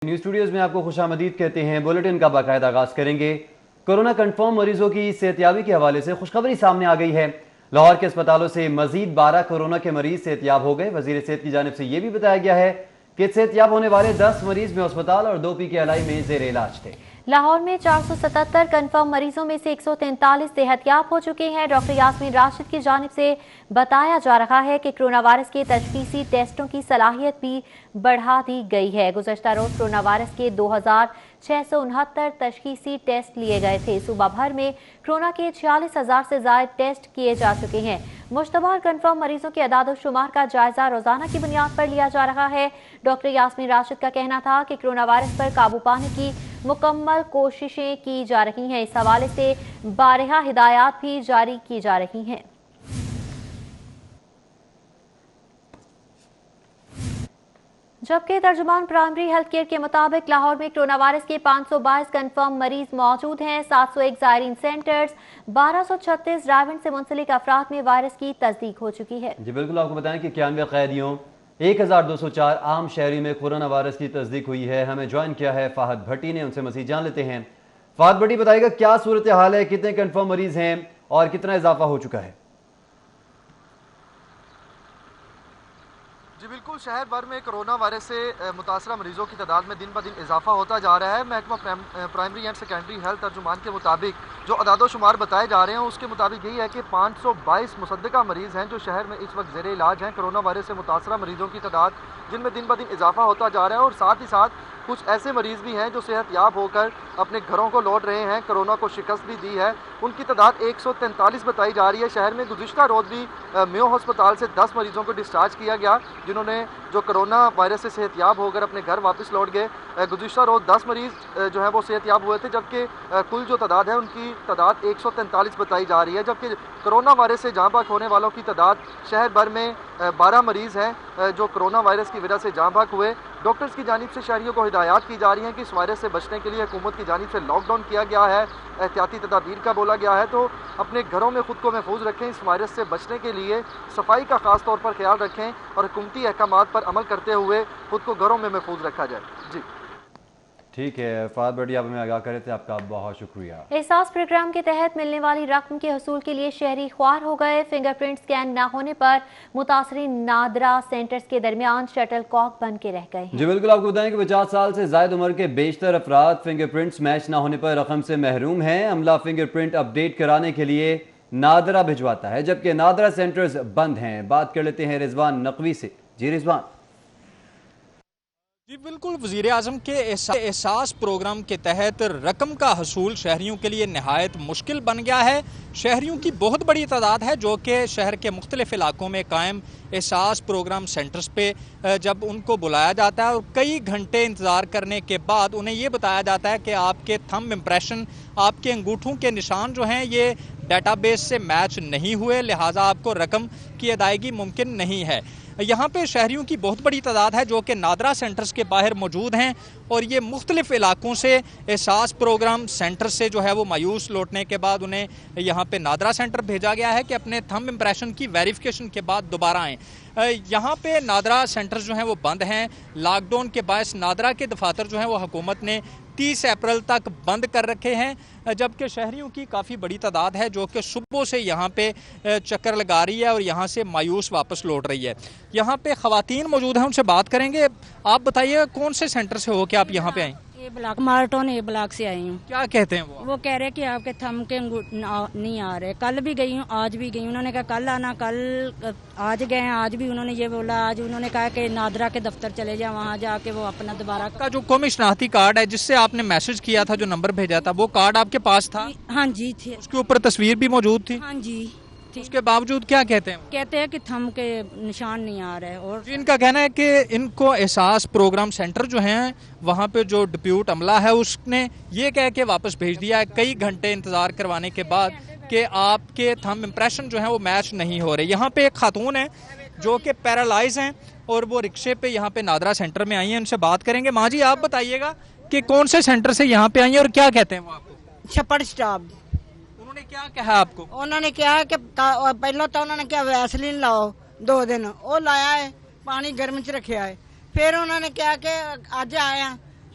News studios میں آپ کو خوش آمدید کہتے ہیں۔ بلیٹن کا باقاعدہ آغاز کریں گے۔ کورونا کنفرم مریضوں کی صحتیابی کے حوالے سے خوشخبری سامنے آ گئی ہے۔ لاہور کے اسپتالوں سے مزید 12 کورونا کے مریض صحتیاب ہو گئے۔ وزیر صحت کی جانب سے یہ بھی بتایا گیا ہے کہ صحتیاب ہونے والے 10 مریض میں ہسپتال اور 2 PKLI میں زیر علاج تھے۔ لاہور میں 477 کنفرم مریضوں میں سے 143 صحتیاب ہو چکے ہیں۔ ڈاکٹر یاسمین راشد کی جانب سے بتایا جا رہا ہے کہ کرونا وائرس کے تشخیصی ٹیسٹوں کی صلاحیت بھی بڑھا دی گئی ہے۔ گزشتہ روز کرونا وائرس کے 2669 تشخیصی ٹیسٹ لیے گئے تھے۔ صوبہ بھر میں کرونا کے 46,000 سے زائد ٹیسٹ کیے جا چکے ہیں۔ مشتبہ اور کنفرم مریضوں کے اعداد و شمار کا جائزہ روزانہ کی بنیاد پر لیا جا رہا ہے۔ ڈاکٹر یاسمین راشد کا کہنا تھا کہ کرونا وائرس پر قابو پانے کی مکمل کوششیں کی جا رہی ہیں۔ اس حوالے سے بارہا ہدایات بھی جاری کی جا رہی ہیں۔ جبکہ ترجمان پرائمری ہیلتھ کیئر کے مطابق لاہور میں کرونا وائرس کے 522 کنفرم مریض موجود ہیں۔ 701 زائرین سینٹرز، 1236 ڈرائیو ان سے منسلک افراد میں وائرس کی تصدیق ہو چکی ہے۔ جی بالکل، آپ کو بتائیں کہ 91 قیدیوں 1204 عام شہری میں کورونا وائرس کی تصدیق ہوئی ہے۔ ہمیں جوائن کیا ہے فہد بھٹی نے، ان سے مزید جان لیتے ہیں۔ فہد بھٹی بتائے گا کیا صورتحال ہے، کتنے کنفرم مریض ہیں اور کتنا اضافہ ہو چکا ہے؟ جی بالکل، شہر بھر میں کرونا وائرس سے متاثرہ مریضوں کی تعداد میں دن بدن اضافہ ہوتا جا رہا ہے۔ محکمہ پرائمری اینڈ سیکنڈری ہیلتھ ترجمان کے مطابق جو اعداد و شمار بتائے جا رہے ہیں اس کے مطابق یہی ہے کہ 522 مصدقہ مریض ہیں جو شہر میں اس وقت زیر علاج ہیں۔ کرونا وائرس سے متاثرہ مریضوں کی تعداد جن میں دن بدن اضافہ ہوتا جا رہا ہے، اور ساتھ ہی ساتھ کچھ ایسے مریض بھی ہیں جو صحت یاب ہو کر اپنے گھروں کو لوٹ رہے ہیں، کرونا کو شکست بھی دی ہے۔ ان کی تعداد 143 بتائی جا رہی ہے۔ شہر میں گزشتہ روز بھی میو ہسپتال سے 10 مریضوں کو ڈسچارج کیا گیا جنہوں نے جو کرونا وائرس سے صحت یاب ہو کر اپنے گھر واپس لوٹ گئے۔ گزشتہ روز 10 مریض جو ہیں وہ صحت یاب ہوئے تھے، جبکہ کل جو تعداد ہے ان کی تعداد 143 بتائی جا رہی ہے۔ جبکہ کرونا وائرس سے جاں بحق ہونے والوں کی تعداد شہر بھر میں 12 مریض ہیں جو کرونا وائرس کی وجہ سے جاں بحق ہوئے۔ ڈاکٹرز کی جانب سے شہریوں کو ہدایات کی جا رہی ہیں کہ اس وائرس سے بچنے کے لیے حکومت کی جانب سے لاک ڈاؤن کیا گیا ہے، احتیاطی تدابیر کا بولا گیا ہے، تو اپنے گھروں میں خود کو محفوظ رکھیں۔ اس وائرس سے بچنے کے لیے صفائی کا خاص طور پر خیال رکھیں اور حکومتی احکامات پر عمل کرتے ہوئے خود کو گھروں میں محفوظ رکھا جائے۔ جی ٹھیک ہے فہد بھٹی، آپ ہمیں آگاہ کر رہے تھے، آپ کا بہت شکریہ۔ احساس پروگرام کے تحت ملنے والی رقم کے حصول کے لیے شہری خوار ہو گئے۔ فنگر پرنٹ سکین نہ ہونے پر متاثرین نادرا سینٹرز کے درمیان شٹل کاک بن کے رہ گئے ہیں۔ جی بالکل، آپ کو بتائیں کہ 50 سال سے زائد عمر کے بیشتر افراد فنگر پرنٹس میچ نہ ہونے پر رقم سے محروم ہیں۔ عملہ فنگر پرنٹ اپ ڈیٹ کرانے کے لیے نادرا بھجواتا ہے، جبکہ نادرا سینٹرز بند ہیں۔ بات کر لیتے ہیں رضوان نقوی سے۔ جی رضوان۔ جی بالکل، وزیر اعظم کے احساس پروگرام کے تحت رقم کا حصول شہریوں کے لیے نہایت مشکل بن گیا ہے۔ شہریوں کی بہت بڑی تعداد ہے جو کہ شہر کے مختلف علاقوں میں قائم احساس پروگرام سینٹرز پہ جب ان کو بلایا جاتا ہے اور کئی گھنٹے انتظار کرنے کے بعد انہیں یہ بتایا جاتا ہے کہ آپ کے تھم امپریشن، آپ کے انگوٹھوں کے نشان جو ہیں یہ ڈیٹا بیس سے میچ نہیں ہوئے، لہٰذا آپ کو رقم کی ادائیگی ممکن نہیں ہے۔ یہاں پہ شہریوں کی بہت بڑی تعداد ہے جو کہ نادرا سینٹرز کے باہر موجود ہیں، اور یہ مختلف علاقوں سے احساس پروگرام سینٹر سے جو ہے وہ مایوس لوٹنے کے بعد انہیں یہاں پہ نادرا سینٹر بھیجا گیا ہے کہ اپنے تھم امپریشن کی ویریفیکیشن کے بعد دوبارہ آئیں۔ یہاں پہ نادرا سینٹرز جو ہیں وہ بند ہیں۔ لاک ڈاؤن کے باعث نادرا کے دفاتر جو ہیں وہ حکومت نے 30 اپریل تک بند کر رکھے ہیں، جبکہ شہریوں کی کافی بڑی تعداد ہے جو کہ صبح سے یہاں پہ چکر لگا رہی ہے اور یہاں سے مایوس واپس لوٹ رہی ہے۔ یہاں پہ خواتین موجود ہیں، ان سے بات کریں گے۔ آپ بتائیے کون سے سینٹر سے ہو کہ آپ یہاں پہ آئیں؟ اے بلاک مارٹون اے بلاک سے آئی ہوں۔ کیا کہتے ہیں وہ کہہ رہے کہ آپ کے تھم کے نہیں آ رہے۔ کل بھی گئی ہوں، آج بھی گئی ہوں، انہوں نے کہا کل آنا، آج گئے ہیں، آج بھی انہوں نے یہ بولا، آج انہوں نے کہا کہ نادرا کے دفتر چلے جائیں، وہاں جا کے وہ اپنا دوبارہ کا جو قومی شناختی کارڈ ہے جس سے آپ نے میسج کیا تھا، جو نمبر بھیجا تھا، وہ کارڈ آپ کے پاس تھا؟ ہاں جی تھے، اس کے اوپر تصویر بھی موجود تھی؟ ہاں جی۔ اس کے باوجود کیا کہتے ہیں؟ کہتے ہیں کہ تھم کے نشان نہیں آ رہے، اور ان کا کہنا ہے کہ ان کو احساس پروگرام سینٹر جو ہیں وہاں پہ جو ڈپیوٹ عملہ ہے اس نے یہ کہہ کے واپس بھیج دیا ہے کئی گھنٹے انتظار کروانے کے بعد کہ آپ کے تھم امپریشن جو ہیں وہ میچ نہیں ہو رہے۔ یہاں پہ ایک خاتون ہے جو کہ پیرالائز ہیں اور وہ رکشے پہ یہاں پہ نادرا سینٹر میں آئی ہیں، ان سے بات کریں گے۔ ماں جی آپ بتائیے گا کہ کون سے سینٹر سے یہاں پہ آئی ہیں اور کیا کہتے ہیں وہ آپ کو؟ چھپڑ سٹاپ۔ انہوں نے کیا کہا آپ کو؟ انہوں نے کہا کہ پہلو تو انہوں نے کیا ویسلین لاؤ 2 دن، وہ لایا ہے، پانی گرم چ رکھیا ہے، پھر انہوں نے کہا کہ اج آیا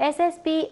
SSP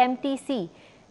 MTC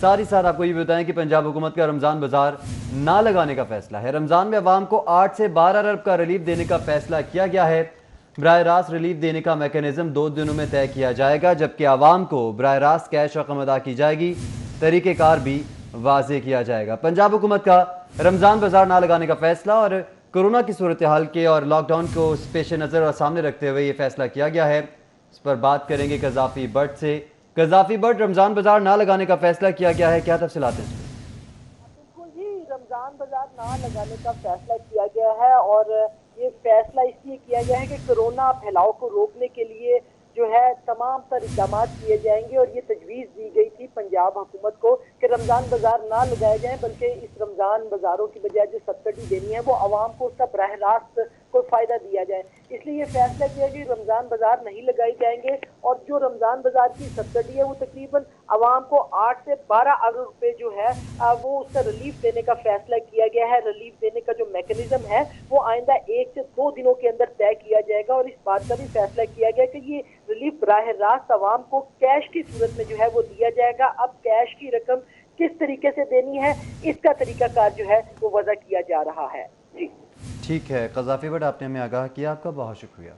ساتھ ہی ساتھ آپ کو یہ بھی بتائیں کہ پنجاب حکومت کا رمضان بازار نہ لگانے کا فیصلہ ہے۔ رمضان میں عوام کو 8 سے 12 ارب کا ریلیف دینے کا فیصلہ کیا گیا ہے۔ براہ راست ریلیف دینے کا میکانزم 2 دنوں میں طے کیا جائے گا، جبکہ عوام کو براہ راست کیش رقم ادا کی جائے گی۔ طریقہ کار بھی واضح کیا جائے گا۔ پنجاب حکومت کا رمضان بازار نہ لگانے کا فیصلہ اور کورونا کی صورتحال کے اور لاک ڈاؤن کو پیش نظر اور سامنے رکھتے ہوئے یہ فیصلہ کیا گیا ہے۔ اس پر بات کریں گے قذافی بٹ سے۔ قذافی بٹ، رمضان بازار نہ لگانے کا فیصلہ کیا گیا ہے، کیا تفصیلات ہیں؟ بالکل جی، رمضان بازار نہ لگانے کا فیصلہ کیا گیا ہے، اور یہ فیصلہ اس لیے کیا گیا ہے کہ کورونا پھیلاؤ کو روکنے کے لیے جو ہے تمام تر اقدامات کیے جائیں گے، اور یہ تجویز دی گئی تھی پنجاب حکومت کو کہ رمضان بازار نہ لگائے جائیں، بلکہ اس رمضان بازاروں کی بجائے جو سبسڈی دینی ہے وہ عوام کو اس کا براہ راست کوئی فائدہ دیا جائے۔ اس لیے یہ فیصلہ کیا کہ رمضان بازار نہیں لگائی جائیں گے، اور جو رمضان بازار کی سبسڈی ہے وہ تقریباً عوام کو 8 سے 12 ارب روپے جو ہے وہ اس کا ریلیف دینے کا فیصلہ کیا گیا ہے۔ ریلیف دینے کا جو میکانزم ہے وہ آئندہ 1 سے 2 دنوں کے اندر طے کیا جائے گا، اور اس بات کا بھی فیصلہ کیا گیا کہ یہ ریلیف براہ راست عوام کو کیش کی صورت میں جو ہے وہ دیا جائے گا۔ اب کیش کی رقم کس طریقے سے دینی ہے اس کا طریقہ کار جو ہے وہ وضع کیا جا رہا ہے۔ جی ٹھیک ہے قذافی بٹ، آپ نے ہمیں آگاہ کیا، آپ کا بہت شکریہ۔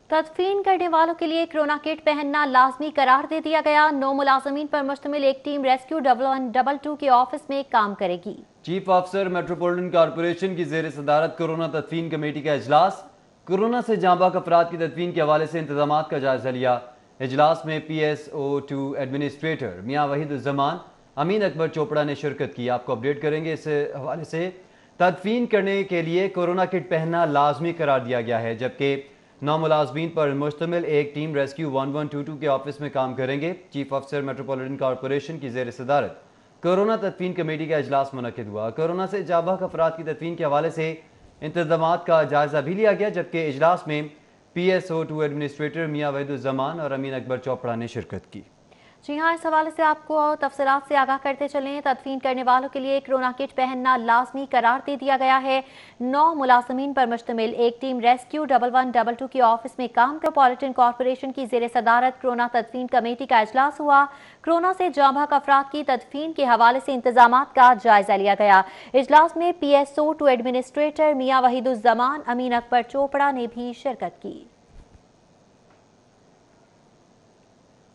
تدفین کرنے والوں کے لیے کورونا کٹ پہننا لازمی قرار دے دیا گیا۔ 9 ملازمین پر مشتمل ایک ٹیم ریسکیو 1122 کے آفس میں کام کرے گی۔ چیف آفیسر میٹروپولیٹن کارپوریشن کی زیر صدارت کورونا تدفین کمیٹی کا اجلاس۔ کورونا سے جاں بحق افراد کی تدفین کے حوالے سے انتظامات کا جائزہ لیا۔ اجلاس میں PSO2 ایڈمنسٹریٹر میاں وحید الزمان، امین اکبر چوپڑا نے شرکت کی۔ آپ کو اپڈیٹ کریں گے۔ اس حوالے سے تدفین کرنے کے لیے کورونا کٹ پہننا لازمی قرار دیا گیا ہے، جبکہ 9 ملازمین پر مشتمل ایک ٹیم ریسکیو 1122 کے آفس میں کام کریں گے۔ چیف آفیسر میٹروپولیٹن کارپوریشن کی زیر صدارت کورونا تدفین کمیٹی کا اجلاس منعقد ہوا۔ کورونا سے جاں بحق افراد کی تدفین کے حوالے سے انتظامات کا جائزہ بھی لیا گیا، جبکہ اجلاس میں PSO2 ایڈمنسٹریٹر میاں وحید الزمان اور امین اکبر چوپڑا نے شرکت کی۔ جی ہاں، اس حوالے سے آپ کو تفصیلات سے آگاہ کرتے چلیں۔ تدفین کرنے والوں کے لیے کورونا کٹ پہننا لازمی قرار دے دیا گیا ہے۔ 9 ملازمین پر مشتمل ایک ٹیم ریسکیو 1122 کے آفس میں کام میٹروپولیٹن کارپوریشن کی زیر صدارت کورونا تدفین کمیٹی کا اجلاس ہوا۔ کورونا سے جاں بحق افراد کی تدفین کے حوالے سے انتظامات کا جائزہ لیا گیا۔ اجلاس میں PSO2 ایڈمنسٹریٹر میاں وحید الزمان، امین اکبر چوپڑا نے بھی شرکت کی۔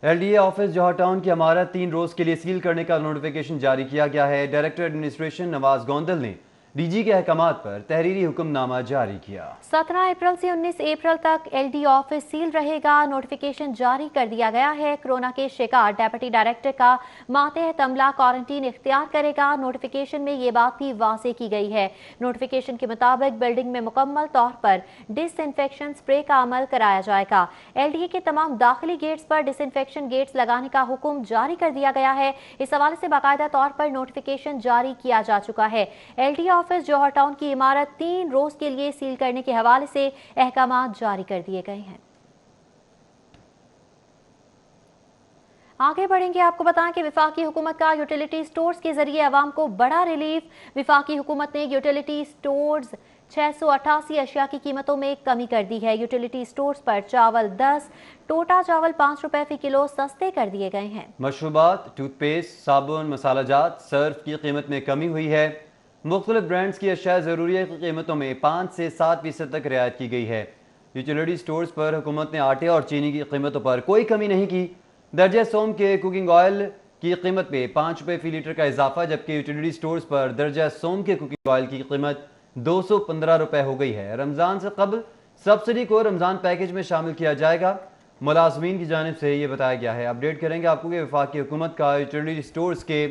LDA آفس جوہر ٹاؤن کی عمارت 3 روز کے لیے سیل کرنے کا نوٹیفیکیشن جاری کیا گیا ہے۔ ڈائریکٹر ایڈمنسٹریشن نواز گوندل نے DG کے احکامات پر تحریری حکم نامہ جاری کیا۔ 17 اپریل سے 19 اپریل تک LD آفس سیل رہے گا۔ نوٹیفیکیشن جاری کر دیا گیا ہے۔ کورونا کے شکار ڈیپٹی ڈائریکٹر کا ماتحت عملہ کوارنٹین اختیار کرے گا۔ نوٹیفیکیشن میں یہ بات بھی واضح کی گئی ہے۔ نوٹیفیکیشن کے مطابق بلڈنگ میں مکمل طور پر ڈس انفیکشن سپرے کا عمل کرایا جائے گا۔ LDA کے تمام داخلی گیٹس پر ڈس انفیکشن گیٹس لگانے کا حکم جاری کر دیا گیا ہے۔ اس حوالے سے باقاعدہ طور پر نوٹیفیکیشن جاری کیا جا چکا ہے۔ LDA آفس جوہر ٹاؤن کی عمارت 3 روز کے لیے سیل کرنے کے حوالے سے احکامات جاری کر دیے گئے ہیں۔ آگے بڑھیں گے، آپ کو بتائیں کہ وفاقی حکومت کا یوٹیلیٹی سٹورز کے ذریعے عوام کو بڑا ریلیف۔ وفاقی حکومت نے یوٹیلیٹی سٹورز 688 اشیاء کی قیمتوں میں کمی کر دی ہے۔ یوٹیلیٹی سٹورز پر چاول 10، ٹوٹا چاول 5 روپے فی کلو سستے کر دیے گئے ہیں۔ مشروبات، ٹوتھ پیسٹ، صابن، مسالہ جات، سرف کی قیمت میں کمی ہوئی ہے۔ مختلف برانڈز کی اشیاء ضروریہ کی قیمتوں میں 5 سے 7% تک رعایت کی گئی ہے۔ یوٹیلیٹی سٹورز پر حکومت نے آٹے اور چینی کی قیمتوں پر کوئی کمی نہیں کی۔ درجہ سوم کے کوکنگ آئل کی قیمت میں 5 روپے فی لیٹر کا اضافہ، جبکہ یوٹیلیٹی سٹورز پر درجہ سوم کے کوکنگ آئل کی قیمت 215 روپے ہو گئی ہے۔ رمضان سے قبل سبسڈی کو رمضان پیکج میں شامل کیا جائے گا، ملازمین کی جانب سے یہ بتایا گیا ہے۔ اپڈیٹ کریں گے آپ کو کہ وفاقی حکومت کا یوٹیلیٹی سٹورز کے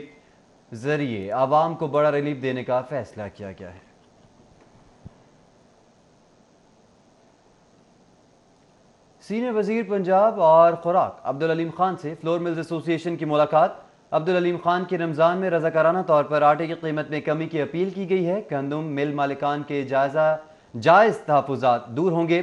ذریعے عوام کو بڑا ریلیف دینے کا فیصلہ کیا گیا ہے۔ سینئر وزیر پنجاب اور خوراک عبدالعلیم خان سے فلور ملز ایسوسی ایشن کی ملاقات۔ عبدالعلیم خان کے رمضان میں رضاکارانہ طور پر آٹے کی قیمت میں کمی کی اپیل کی گئی ہے۔ گندم مل مالکان کے جائز تحفظات دور ہوں گے۔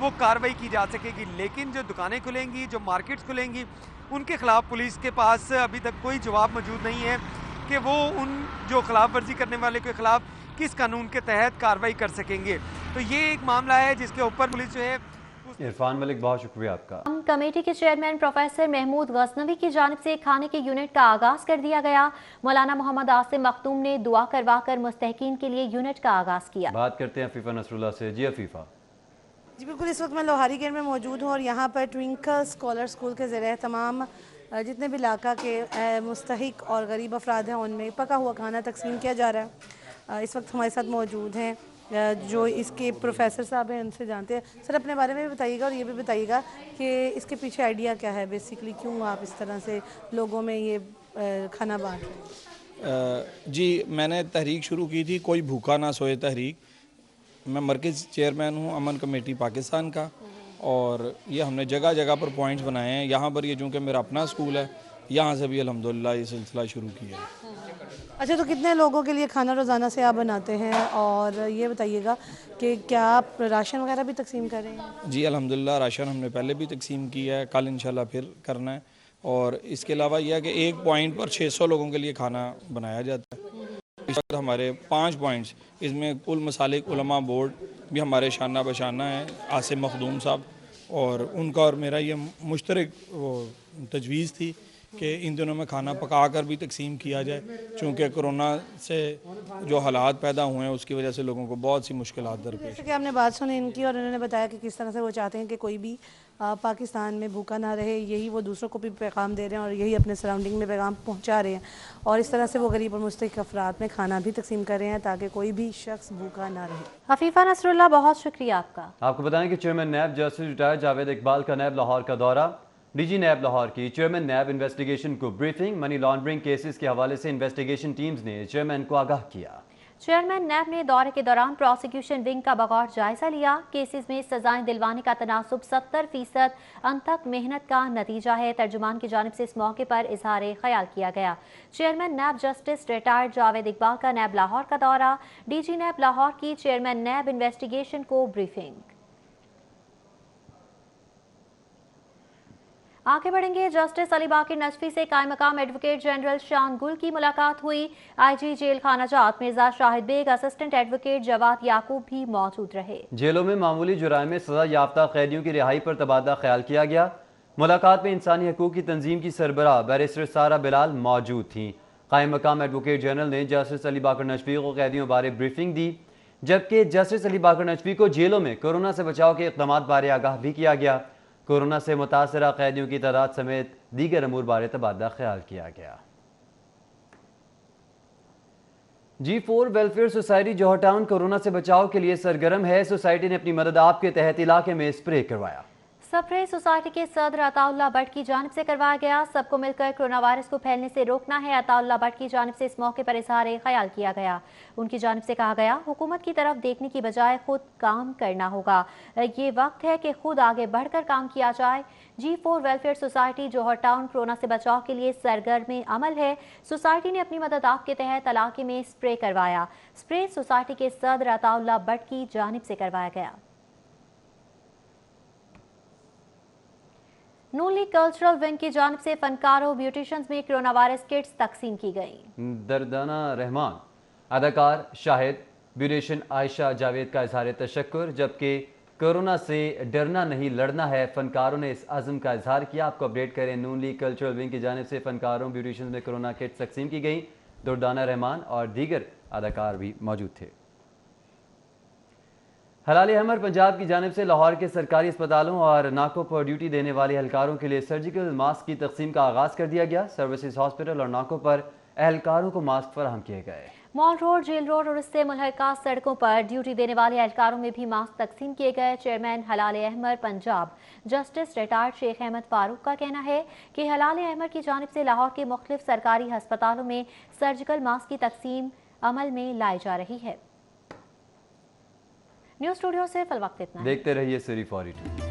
وہ کارروائی کی جا سکے گی. لیکن جو دکانیں کھلیں گی, جو مارکیٹس کھلیں گی, ان کے خلاف پولیس کے پاس ابھی تک کوئی جواب موجود نہیں ہے کہ وہ ان جو خلاف ورزی کرنے والے کے خلاف کس قانون کے تحت کارروائی کر سکیں گے. تو یہ ایک معاملہ ہے جس کے اوپر پولیس جو ہے. عرفان ملک, بہت شکریہ آپ کا. کمیٹی کے چیئرمین پروفیسر محمود غزنوی کی جانب سے کھانے کے یونٹ کا آغاز کر دیا گیا. مولانا محمد عاصم مختوم نے دعا کروا کر مستحقین کے لیے یونٹ کا آغاز کیا. بات کرتے ہیں عفیفہ نصر اللہ سے. جی عفیفہ. جی بالکل, اس وقت میں لوہاری گیٹ میں موجود ہوں اور یہاں پر ٹوئنکل اسکالر اسکول کے زیر تمام جتنے بھی علاقہ کے مستحق اور غریب افراد ہیں ان میں پکا ہوا کھانا تقسیم کیا جا رہا ہے. اس وقت ہمارے ساتھ موجود ہیں جو اس کے پروفیسر صاحب ہیں, ان سے جانتے ہیں. سر, اپنے بارے میں بھی بتائیے گا اور یہ بھی بتائیے گا کہ اس کے پیچھے آئیڈیا کیا ہے, بیسیکلی کیوں آپ اس طرح سے لوگوں میں یہ کھانا بانٹ رہے ہیں. جی, میں نے تحریک شروع کی تھی کوئی بھوکا نہ سوئے تحریک. میں مرکز چیئرمین ہوں امن کمیٹی پاکستان کا, اور یہ ہم نے جگہ جگہ پر پوائنٹس بنائے ہیں. یہاں پر یہ چونکہ میرا اپنا اسکول ہے, یہاں سے بھی الحمدللہ یہ سلسلہ شروع کیا ہے. اچھا, تو کتنے لوگوں کے لیے کھانا روزانہ سے آپ بناتے ہیں, اور یہ بتائیے گا کہ کیا آپ راشن وغیرہ بھی تقسیم کر رہے ہیں؟ جی الحمدللہ, راشن ہم نے پہلے بھی تقسیم کیا ہے, کل انشاءاللہ پھر کرنا ہے. اور اس کے علاوہ یہ ہے کہ ایک پوائنٹ پر 600 لوگوں کے لیے کھانا بنایا جاتا ہے. اس وقت ہمارے 5 پوائنٹس, اس میں کل مسالک علماء بورڈ بھی ہمارے شانہ بشانہ ہیں, عاصم مخدوم صاحب, اور ان کا اور میرا یہ مشترک وہ تجویز تھی کہ ان دنوں میں کھانا پکا کر بھی تقسیم کیا جائے, چونکہ کرونا سے جو حالات پیدا ہوئے ہیں اس کی وجہ سے لوگوں کو بہت سی مشکلات درپیش. جیسے کہ آپ نے بات سنی ان کی, اور انہوں نے بتایا کہ کس طرح سے وہ چاہتے ہیں کہ کوئی بھی پاکستان میں بھوکا نہ رہے. یہی وہ دوسروں کو بھی پیغام دے رہے ہیں اور یہی اپنے سراؤنڈنگ میں پیغام پہنچا رہے ہیں, اور اس طرح سے وہ غریب اور مستحق افراد میں کھانا بھی تقسیم کر رہے ہیں تاکہ کوئی بھی شخص بھوکا نہ رہے. عفیفہ نصر اللہ, بہت شکریہ آپ کا. آپ کو بتائیں کہ chairman NAB justice retire Javed Iqbal کا نیب لاہور کا دورہ. ڈی جی نیب لاہور کی چیئرمین نیب انویسٹیگیشن کو بریفنگ. منی لانڈرنگ کیسز کے حوالے سے انویسٹیگیشن ٹیمز نے چیئرمین کو آگاہ کیا. چیئرمین نیب نے دورے کے دوران پروسیکیوشن ونگ کا بغور جائزہ لیا. کیسز میں سزائیں دلوانے کا تناسب 70% انتھک محنت کا نتیجہ ہے. ترجمان کی جانب سے اس موقع پر اظہار خیال کیا گیا. Chairman NAB justice retired Javed Iqbal کا نیب لاہور کا دورہ. ڈی جی نیب لاہور کی چیئرمین نیب انویسٹیگیشن کو بریفنگ. آگے بڑھیں گے. جسٹس علی باقر نجفی سے قائم مقام ایڈوکیٹ جنرل شان گل کی ملاقات ہوئی. آئی جی جیل خانہ جات مرزا شاہد بیگ, اسسٹنٹ ایڈوکیٹ جواد یعقوب بھی موجود رہے. جیلوں میں معمولی جرائم میں سزا یافتہ قیدیوں کی رہائی پر تبادلہ خیال کیا گیا. ملاقات میں انسانی حقوق کی تنظیم کی سربراہ بیرسٹر سارہ بلال موجود تھیں. قائم مقام ایڈوکیٹ جنرل نے جسٹس علی باقر نجفی کو قیدیوں بارے بریفنگ دی, جبکہ جسٹس علی باقر نجفی کو جیلوں میں کورونا سے بچاؤ کے اقدامات بارے آگاہ بھی کیا گیا. کورونا سے متاثرہ قیدیوں کی تعداد سمیت دیگر امور بارے تبادلہ خیال کیا گیا. G4 ویلفیئر سوسائٹی جوہر ٹاؤن کورونا سے بچاؤ کے لیے سرگرم ہے. سوسائٹی نے اپنی مدد آپ کے تحت علاقے میں اسپرے کروایا. سپرے سوسائٹی کے صدر عطا اللہ بٹ کی جانب سے کروایا گیا. سب کو مل کر کورونا وائرس کو پھیلنے سے روکنا ہے. عطا اللہ بٹ کی جانب سے اس موقع پر اظہار خیال کیا گیا. ان کی جانب سے کہا گیا, حکومت کی طرف دیکھنے کی بجائے خود کام کرنا ہوگا. یہ وقت ہے کہ خود آگے بڑھ کر کام کیا جائے. G4 ویلفیئر سوسائٹی جوہر ٹاؤن کورونا سے بچاؤ کے لیے سرگرم عمل ہے. سوسائٹی نے اپنی مدد آپ کے تحت علاقے میں اسپرے کروایا. اسپرے سوسائٹی کے صدر عطا اللہ بٹ کی جانب سے کروایا گیا. نون لیگ کلچرل ونگ کی جانب سے فنکاروں بیوٹیشنز میں کرونا وائرس کٹس تقسیم کی گئیں. دردانہ رحمان, اداکار شاہد, بیوٹیشن عائشہ جاوید کا اظہار تشکر. جبکہ کورونا سے ڈرنا نہیں لڑنا ہے, فنکاروں نے اس عزم کا اظہار کیا. آپ کو اپڈیٹ کریں, نون لیگ کلچرل ونگ کی جانب سے فنکاروں بیوٹیشنز میں کرونا کٹس تقسیم کی گئیں. دردانہ رحمان اور دیگر اداکار بھی موجود تھے. ہلال احمر پنجاب کی جانب سے لاہور کے سرکاری اسپتالوں اور ناکوں پر ڈیوٹی دینے والے اہلکاروں کے لیے سرجیکل ماسک کی تقسیم کا آغاز کر دیا گیا. سروسز ہاسپٹل اور ناکوں پر اہلکاروں کو ماسک فراہم کیے گئے. مال روڈ, جیل روڈ اور اس سے ملحقہ سڑکوں پر ڈیوٹی دینے والے اہلکاروں میں بھی ماسک تقسیم کیے گئے. چیئرمین ہلال احمر پنجاب جسٹس ریٹائرڈ شیخ احمد فاروق کا کہنا ہے کہ ہلال احمر کی جانب سے لاہور کے مختلف سرکاری ہسپتالوں میں سرجیکل ماسک کی تقسیم عمل میں لائی جا رہی ہے. نیوز اسٹوڈیو سے فی الوقت اتنا. دیکھتے رہیے سری 42.